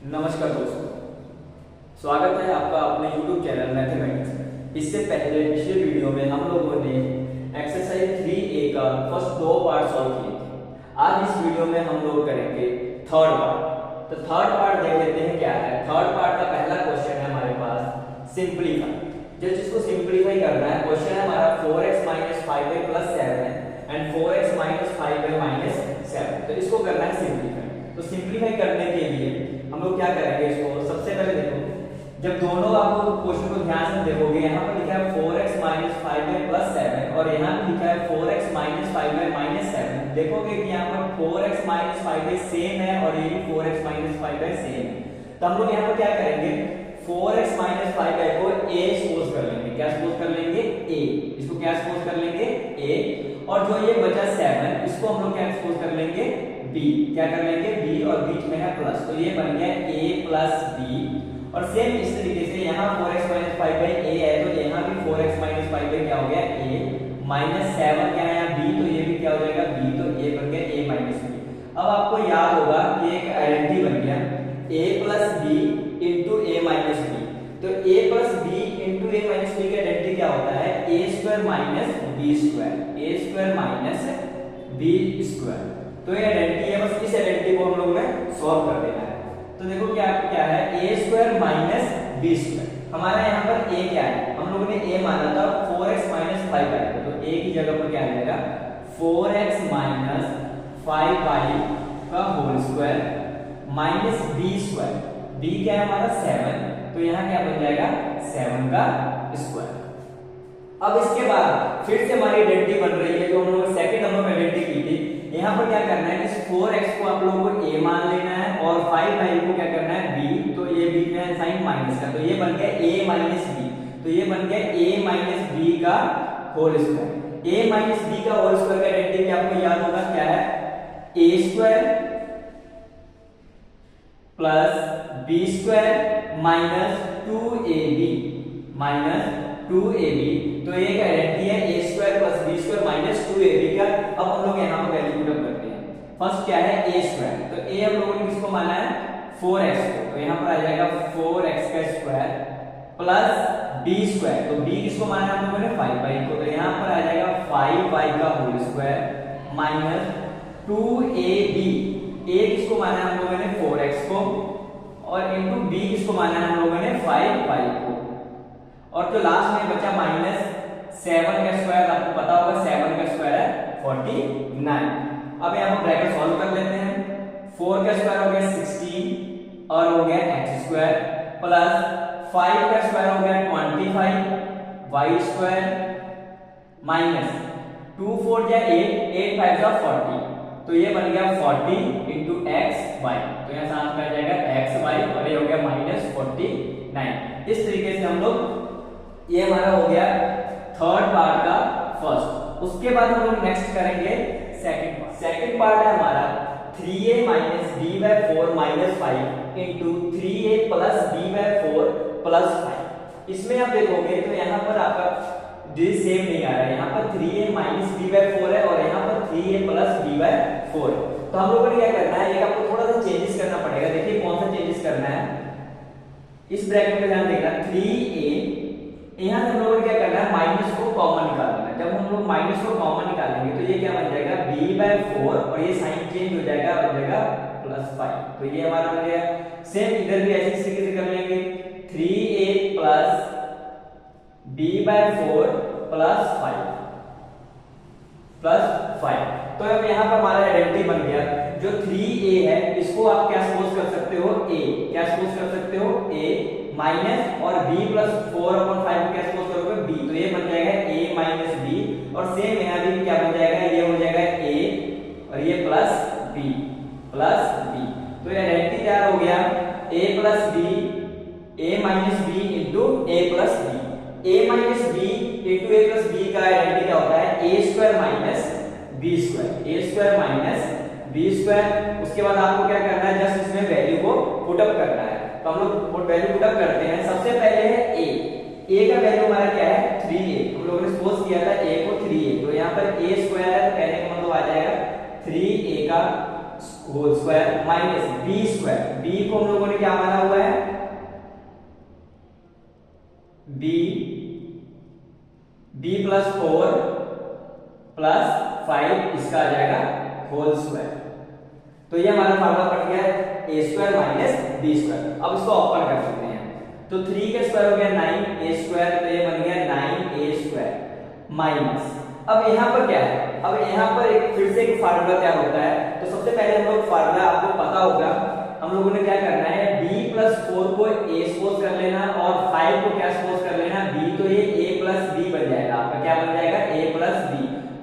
नमस्कार दोस्तों, स्वागत है आपका अपने YouTube चैनल मैथमेटिक्स में। इससे पहले पिछले वीडियो में हम लोगों ने एक्सरसाइज 3A का फर्स्ट दो पार्ट सॉल्व किए थे। आज इस वीडियो में हम लोग करेंगे थर्ड पार्ट। तो थर्ड पार्ट देख लेते हैं क्या है। थर्ड पार्ट का पहला क्वेश्चन है हमारे पास सिंप्लीफाई। जस्ट इसको सिंप्लीफाई करना है। क्वेश्चन है हमारा 4x - 5y + 7 and 4x - 5y - 7। तो इसको करना है सिंप्लीफाई। तो सिंप्लीफाई करने के लिए हम लोग क्या करेंगे, इसको सबसे पहले देखो, जब दोनों आप क्वेश्चन को ध्यान से देखोगे, यहाँ पर लिखा है 4x - 5y + 7 और यहाँ पे लिखा है 4x - 5y - 7। देखोगे कि यहाँ पर 4x - 5y सेम है और ये भी 4x - 5y सेम है। तो हम लोग यहाँ पर क्या करेंगे, 4x - 5y को a सपोज कर लेंगे। क्या सपोज कर लेंगे? a। इसको क्या सपोज कर लेंगे? a। और जो ये बचा 7, इसको हम लोग क्या सपोज कर लेंगे? b। क्या कर लेंगे? b और बीच में है प्लस, तो ये बन गया a + b। और सेम इस तरीके से यहाँ 4x - 5y a है, तो यहाँ भी 4x - 5y क्या हो गया? a - 7 क्या है यहाँ b, तो ये भी क्या हो जाएगा? b। तो ये बन गया a - b। अब आपको याद होगा कि एक आइडेंटिटी बन गया a + b * a - b। तो a + b * a - b का आइडेंटिटी क्या होता है? a² - b²। a² - b²। तो ये आइडेंटिटी है, बस इस आइडेंटिटी को हम लोग ने सॉल्व कर देना है। तो देखो क्या क्या है, a² - b²। हमारा यहाँ पर a क्या है? हम लोगों ने a माना था 4x - 5y को, तो a की जगह पर क्या आ जाएगा? 4x - 5y का whole square minus b²। b क्या है हमारा? 7। तो यहाँ क्या बन जाएगा? 7 का स्क्वायर। अब इसके बाद फिर से हमारी आइडेंटिटी बन रही है, जो हम लोग सेकंड नंबर में आइडेंटिटी की थी। यहाँ पर क्या करना है, इस 4x को आप लोगों को a मान लेना है और 5y को क्या करना है? b। तो ये b में है साइन माइनस का, तो ये बन गया a - b। तो ये बन गया a - b का होल स्क्वायर। a - b का होल स्क्वायर का आइडेंटिटी आपको याद होगा क्या है? a² + b² - 2ab तो एक आइडेंटिटी है a² + b² - 2ab का। अब हम लोग यहाँ पर वैल्यू पुट अप करते हैं। फर्स्ट क्या है? a²। तो a हम लोगों ने किसको माना है? 4x को, तो यहाँ पर आ जाएगा 4x का स्क्वायर + b²। तो b किसको माना है हम लोगों ने? 5y को, तो यहाँ पर आ जाएगा 5y का whole square minus 2ab। a किसको माना है हम लोगों ने? 4x को, और इनटू b किसको माना है हम लोगों ने? 5y को। और जो लास्ट में बचा -7 का स्क्वायर, आपको पता होगा 7 का स्क्वायर है 49। अब यहाँ पर ब्रैकेट सॉल्व कर लेते हैं। 4 का स्क्वायर हो गया 16 और हो गया x² प्लस 5 का स्क्वायर हो गया 25 y² माइनस 2 4 या 8 8 5 जा 40। तो ये बन गया 40 * xy। तो यहाँ साथ में आ जाएगा xy और ये हो गया -49। इस तरीके से हम लोग, ये हमारा हो गया थर्ड पार्ट का फर्स्ट। उसके बाद हम लोग नेक्स्ट करेंगे सेकंड पार्ट। सेकंड पार्ट है हमारा 3a - b/4 - 5 * 3a + b/4 + 5। इसमें आप देखोगे तो यहाँ पर आपका डिजिट सेम नहीं आ रहा है। यहाँ पर 3a - b/4 है और यहाँ पर 3a + b/4 है। तो हम लोगों ने क्या करना है, एक आपको थोड़ा सा चेंजेस करना पड़ेगा। देखिए कौन सा चेंजेस करना है। इस ब्रैकेट में ध्यान देना, 3a, यहाँ से हम लोगों ने क्या करना है, माइनस को कॉमन निकालना है। जब हम लोग माइनस को कॉमन निकालेंगे तो ये क्या बन जाएगा? b/4 और ये साइन चेंज हो जाएगा, बन जाएगा +5। तो ये हमारा बन गया। सेम इधर भी ऐसे तरीके से कर लेंगे, 3a + b/4 + 5 तो अब यहाँ पर हमारा आइडेंटिटी बन गया। जो 3a है इसको आप क्या सपोज कर सकते हो? a। क्या सपोज कर सकते हो? a माइनस और b + 4/5 को क्या सपोज करोगे? b। तो ये बन जाएगा a - b। और सेम यहाँ भी क्या बन जाएगा? ये हो जाएगा a और ये +b। तो ये आइडेंटिटी तैयार हो गया, a + b a - b * a + b। a - b * a + b का आइडेंटिटी क्या होता है? a² - b²। उसके बाद आपको क्या करना है, जस्ट इसमें वैल्यू को पुट अप करना है। तो हम लोग वैल्यू पुट अप करते हैं। सबसे पहले है a का वैल्यू हमारा क्या है? 3a। हम लोगों ने सपोज किया था a को 3a, तो यहाँ पर a² है, तो कहने का मतलब आ जाएगा 3a का whole square minus B square, B को हम लोगों ने क्या माना हुआ है, बी बी प्लस 4 प्लस 5 इसका आ जाएगा होल स्क्वायर। तो ये हमारा फार्मूला बन गया ए स्क्वायर माइनस बी स्क्वायर। अब इसको ओपन कर सकते हैं, तो 3 का स्क्वायर हो गया 9 ए स्क्वायर, तो ये बन गया 9 ए स्क्वायर माइनस, अब यहाँ पर क्या है, अब यहाँ पर एक फिर से एक फार्मूला क्या होता है, तो सबसे पहले हम लोग फार्मूला आपको पता होगा, हम लोगों ने क्या करना है, b प्लस 4 को a सपोज कर लेना और 5 को क्या सपोज कर लेना b, तो ये a प्लस b बन जाएगा, आपका क्या बन जाएगा a प्लस b,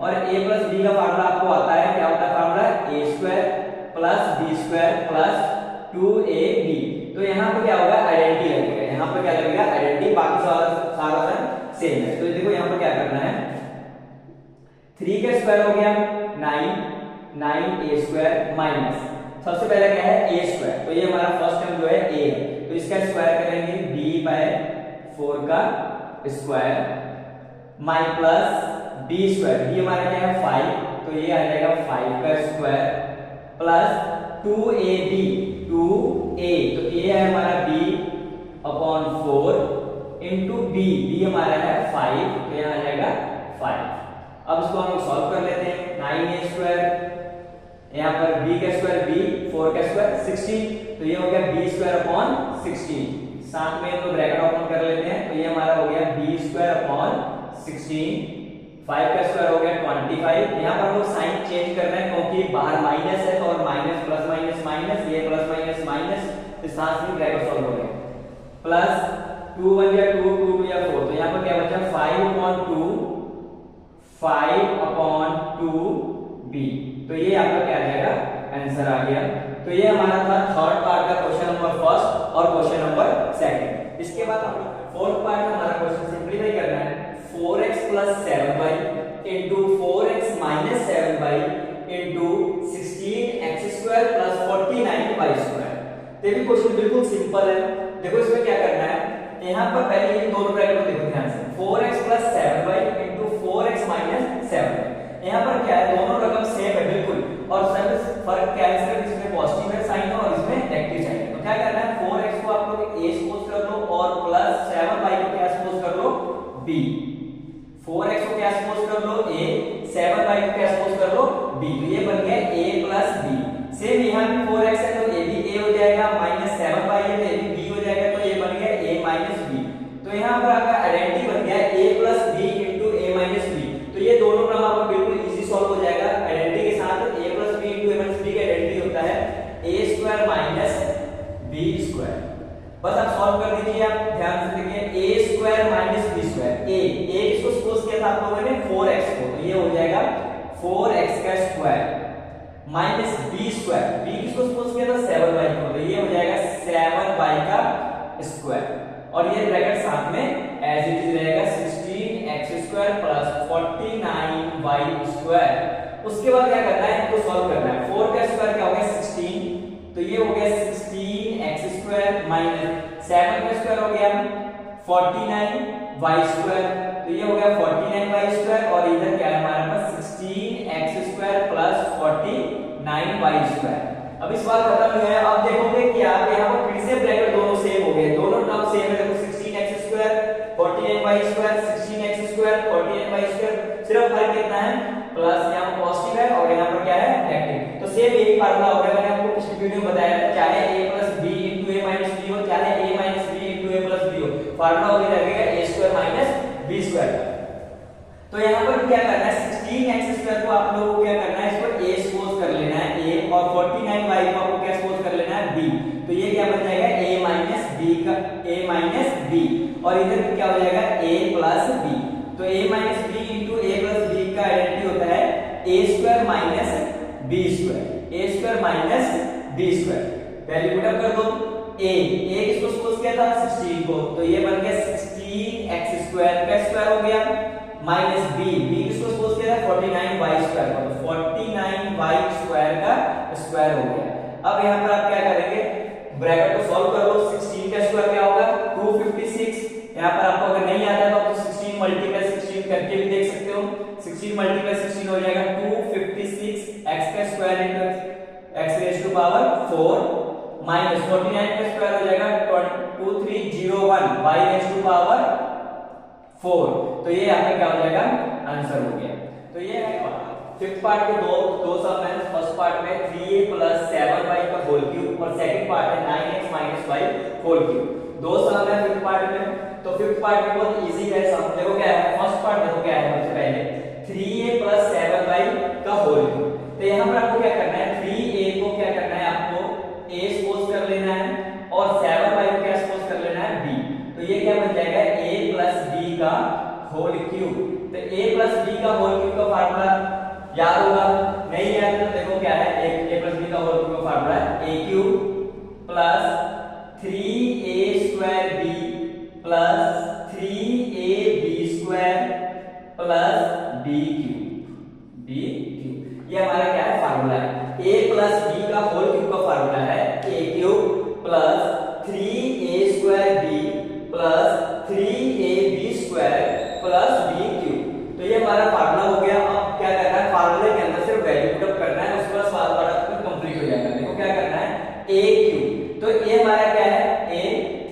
और a प्लस b का फार्मूला आपको आता है, क्या होता है formula, a square plus b square plus 2ab। तो यहाँ पर क्या होगा, आइडेंटिटी लगेगा, यहाँ पर क्या लगेगा आइडेंटिटी, बाकी सारा सेम है। तो देखो यहाँ पर क्या करना है, 3 का स्क्वायर हो गया 9 ए स्क्वायर माइनस, सबसे पहले क्या है ए स्क्वायर, तो ये हमारा फर्स्ट टर्म जो है ए है, तो इसका स्क्वायर करेंगे b बाय 4 का स्क्वायर माइ प्लस b स्क्वायर, b हमारा क्या है 5, तो ये आ जाएगा 5 का स्क्वायर प्लस 2ab 2a, तो a है हमारा b upon 4 into b, b हमारा है 5, तो यहाँ आ जाएगा 5। अब इसको हम लोग सॉल्व कर लेते हैं, 9a स्क्वायर, यहाँ पर b का स्क्वायर b, 4 का स्क्वायर 16, तो ये हो गया b स्क्वायर अपॉन 16, साथ में हम लोग ब्रैकेट ओपन कर लेते हैं, तो ये हमारा हो गया b स्क्वायर अपॉन 16, 5 का स्क्वायर हो गया 25, यहाँ पर हम लोग साइन चेंज कर रहे हैं क्योंकि बाहर माइनस है, तो और माइनस प्लस माइनस माइनस, ये प्लस माइनस माइनस, तो साथ में ब्रैकेट सॉल्व हो गया, प्लस 2 1 या 2 2 2 या 4, तो यहाँ पर क्या बचा 5 अपॉन 2 5 अपॉन 2b, तो ये आपका क्या आ जाएगा आंसर आ गया। तो ये हमारा था थर्ड पार्ट का क्वेश्चन नंबर फर्स्ट और क्वेश्चन नंबर सेकंड। इसके बाद हम फोर्थ पार्ट में हमारा क्वेश्चन सिंपलीफाई करना है, 4x plus 7y into 4x minus 7y into 16x square plus 49y square. तो ये भी क्वेश्चन बिल्कुल सिंपल है, देखो इसमें क्या करना है, यहाँ पर पहले ये दोनों ब्रैकेट को देखो ध्यान से, 4x plus 7y into 4x minus 7y, यहाँ पर क्या है दोनों रकम सेम है बिल्कुल, और सब फर्क क्या है, सिर्फ इसमें पॉजिटिव है साइन है और इसमें नेगेटिव साइन है। तो क्या करना है, 4x को आप लोग a सपोज कर लो और प्लस 7y को क्या सपोज कर लो b, 4x को क्या सपोज कर लो a, 7y को क्या सपोज कर लो b, तो ये बन गया a प्लस b। सेम यहाँ भी 4x है तो a भी a हो जाएगा, माइनस 7y है तो a भी b हो जाएगा, तो ये बन गया a माइनस b। तो यहाँ पर आपका आइडेंटिटी बन गया a plus b into a minus b, तो ये दोनों क्रम आपका बिल्कुल इजी सॉल्व हो जाएगा आइडेंटिटी के साथ। a plus b into a minus b का आइडेंटिटी होता है a square minus b square, बस आप सॉल्व कर दीजिए। आप ध्यान से देखिए a square minus b square, a किसको सपोज किया था आप लोगों ने 4x को, तो ये हो जाएगा 4x का square minus b square, b किसको सपोज किया था 7y को, तो ये हो जाएगा 7y का स्क्वायर, और ये ब्रैकेट साथ में एज इट इज रहेगा 16x square plus 49y square. उसके बाद क्या करना है, इनको सॉल्व करना है, 4 का स्क्वायर क्या हो गया 16, तो ये हो गया 16x स्क्वायर माइनस 7 का स्क्वायर हो गया 49y स्क्वायर, तो ये हो गया 49y स्क्वायर, और इधर क्या है हमारे पास 16x square plus 49y square. अब इस बार खत्म हुआ है, अब देखोगे कि आप यहाँ पर फिर से ब्रैकेट दोनों सेम हो गए, दोनों टर्म सेम है, देखो 16x square 49y square 16x square 49y square, सिर्फ फर्क कितना है, प्लस यहाँ पर पॉजिटिव है और यहाँ पर क्या है नेगेटिव। तो सेम यही फार्मूला हो गया, मैंने आपको पिछली वीडियो में बताया था, चाहे a plus b into a minus b हो, चाहे a minus b into a plus b हो, फार्मूला वही लगेगा a square minus b square. तो यहाँ पर क्या करना है, 16x स्क्वायर को आप लोगों को क्या करना है, इसको a सपोज कर लेना है a, और 49y को आपको क्या सपोज कर लेना है b, तो ये क्या बन जाएगा a माइनस b का a माइनस b, और इधर क्या हो जाएगा a प्लस b, तो a minus b into a plus b का आइडेंटिटी होता है a square minus b square, a square minus b square. Value put up कर दो, a किसको सपोज किया था 16 को, तो ये बन गया 16x स्क्वायर का स्क्वायर हो गया माइनस b किसको सपोज किया था 49y स्क्वायर को, तो 49y स्क्वायर का स्क्वायर हो गया। अब यहाँ पर आप क्या करेंगे, ब्रैकेट को सॉल्व कर लो, 16 का स्क्वायर क्या होगा 256, यहाँ पर आपको अगर नहीं आता तो आप 16 मल्टीप्लाई 16 करके भी देख सकते हो, 16 मल्टीप्लाई 16 हो जाएगा 256 x का square into x raise to power 4 minus 49 का स्क्वायर हो जाएगा 2301 y रेज टू पावर 4। तो ये यहाँ पे क्या हो जाएगा, आंसर हो गया। तो ये है फिफ्थ पार्ट के दो सम है। फर्स्ट पार्ट में 3a प्लस 7y का होल क्यूब और सेकंड पार्ट है 9x minus y whole cube. दो सम है फिफ्थ पार्ट में। तो फिफ्थ पार्ट में बहुत इजी है सम। देखो क्या है, फर्स्ट पार्ट देखो क्या है, सबसे पहले 3a प्लस 7y का होल क्यूब। तो यहाँ पर आपको क्या करना है, 3a को क्या करना है, आपको a सपोज कर लेना है और 7y को क्या सपोज कर लेना है, b। तो ये क्या बन जाएगा, a प्लस b का होल क्यूब। तो a प्लस b का होल क्यूब का फार्मूला याद होगा, नहीं याद तो देखो क्या है, a प्लस b का होल क्यूब का फार्मूला है a cube plus 3a square b plus 3ab square plus b cube. ये हमारा क्या है, फार्मूला है। a प्लस b का होल क्यूब का फार्मूला है a cube plus 3a square b plus 3ab square plus b cube. तो ये हमारा फार्मूला हो गया। अब क्या करना है, फार्मूले के अंदर सिर्फ वैल्यू पुट अप करना है, उसके बाद सवाल बड़ा कंप्लीट हो जाएगा। देखो क्या करना है, a क्यूब। तो a हमारा क्या है, a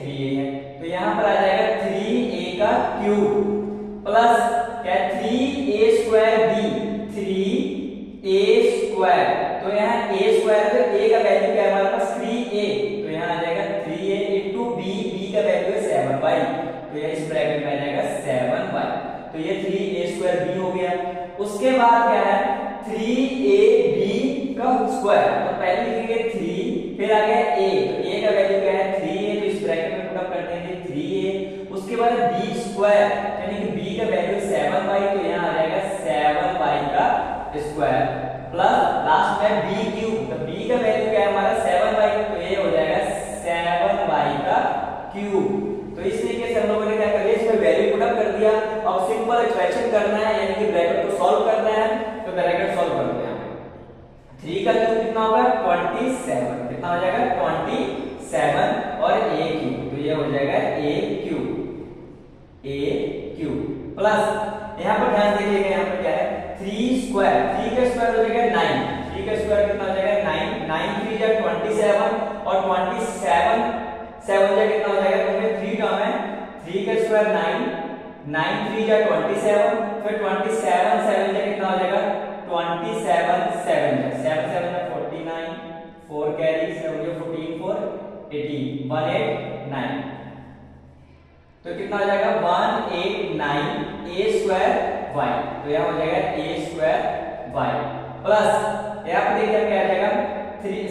3a है। तो यहाँ पर आ जाएगा 3a का क्यूब प्लस क्या, 3a square b 3a square. तो यहाँ a स्क्वायर, तो a का वैल्यू क्या है हमारे पास, 3a। तो यहाँ आ जाएगा 3a इंटू b, b का वैल्यू है 7y। तो ये इस ब्रैकेट में आ जाएगा 7y। तो ये 3a स्क्वायर b हो गया। उसके बाद क्या है, 3ab का स्क्वायर। तो पहले लिखेंगे 3, फिर आ गया a। तो a का वैल्यू क्या है, 3a। तो इस ब्रैकेट में पुट अप करते हैं 3a। उसके बाद b स्क्वायर, यानी कि b का वैल्यू 7y। तो यहाँ आ जाएगा 7y का स्क्वायर प्लस लास्ट में b क्यूब। तो b का वैल्यू क्या है हमारा, 7y। तो ये हो जाएगा 7y का क्यूब। तो इस तरीके से हम लोगों ने क्या कर लिया, इसमें वैल्यू पुट अप कर दिया। अब सिंपल एक्सप्रेशन करना है, यानी कि ब्रैकेट को सॉल्व करना है। तो ब्रैकेट सॉल्व करते हैं। 3 का क्यूब कितना होगा, 27। कितना हो जाएगा, 27 और a क्यूब। तो ये हो जाएगा a क्यूब प्लस यहाँ पर ध्यान देखिएगा, यहाँ पर क्या है, 3 स्क्वायर। 3 का स्क्वायर हो जाएगा 9। 3 का स्क्वायर कितना हो जाएगा, 9। 9 3 जा 27 और 27 7 जा कितना हो जाएगा, तो 3 टर्म है। 3 का स्क्वायर 9, 9 3 जा 27, फिर 27 7 जा कितना हो जाएगा, 27 7 जा 7 7 जा 49, 4 कैरी 7 जा 14 4 18 189। तो कितना हो जाएगा, 189 a स्क्वायर y। तो यहाँ हो जाएगा a स्क्वायर y प्लस यहाँ पर देखिए क्या आ जाएगा,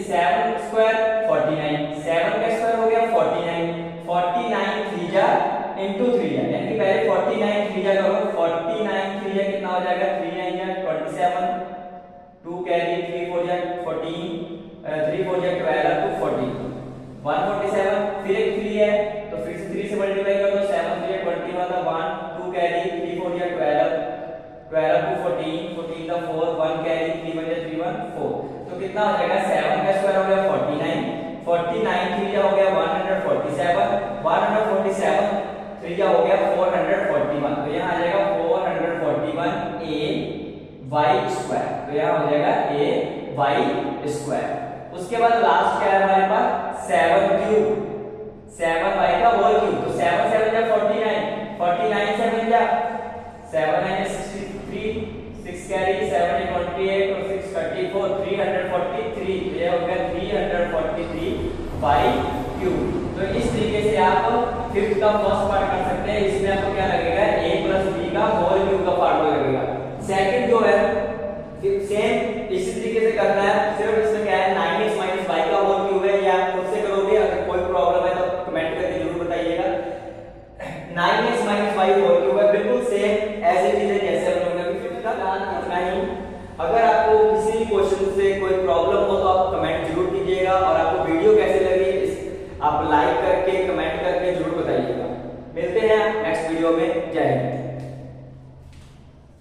7 स्क्वायर 49, 7 का स्क्वायर हो गया 49, 49 3 जा इंटू 3 जा, यानी कि पहले 49 3 जा करो, 49 3 जा कितना हो जाएगा, 3 9 जा 27, 2 कैरी 3 4 जा 14, 3 4 जा 12 to 14, 147। फिर एक 3 है तो फिर से 3 से मल्टीप्लाई कर दो, 7 3 जा 21 का 1, 2 कैरी 3 4 जा 12, 12 to 14, 14 का 4, 1 कैरी 3 1 जा 3 1 4। तो कितना हो जाएगा, 7 का स्क्वायर हो गया 49, 49 3 जा हो गया 147, 147 3 जा हो गया 441। तो यहाँ आ जाएगा 441 a y स्क्वायर। तो यहाँ हो जाएगा a y स्क्वायर। उसके बाद लास्ट क्या है हमारे पास, 7 क्यूब, 7y का होल क्यूब। तो 7 7 जा 49, 49 7 जा 7 9 63, 6 कैरी 7 28 और 6 34, 343। ये हो गया 343 y क्यूब। तो इस तरीके से आप फिफ्थ का फर्स्ट पार्ट कर सकते हैं। इसमें आपको क्या लगेगा,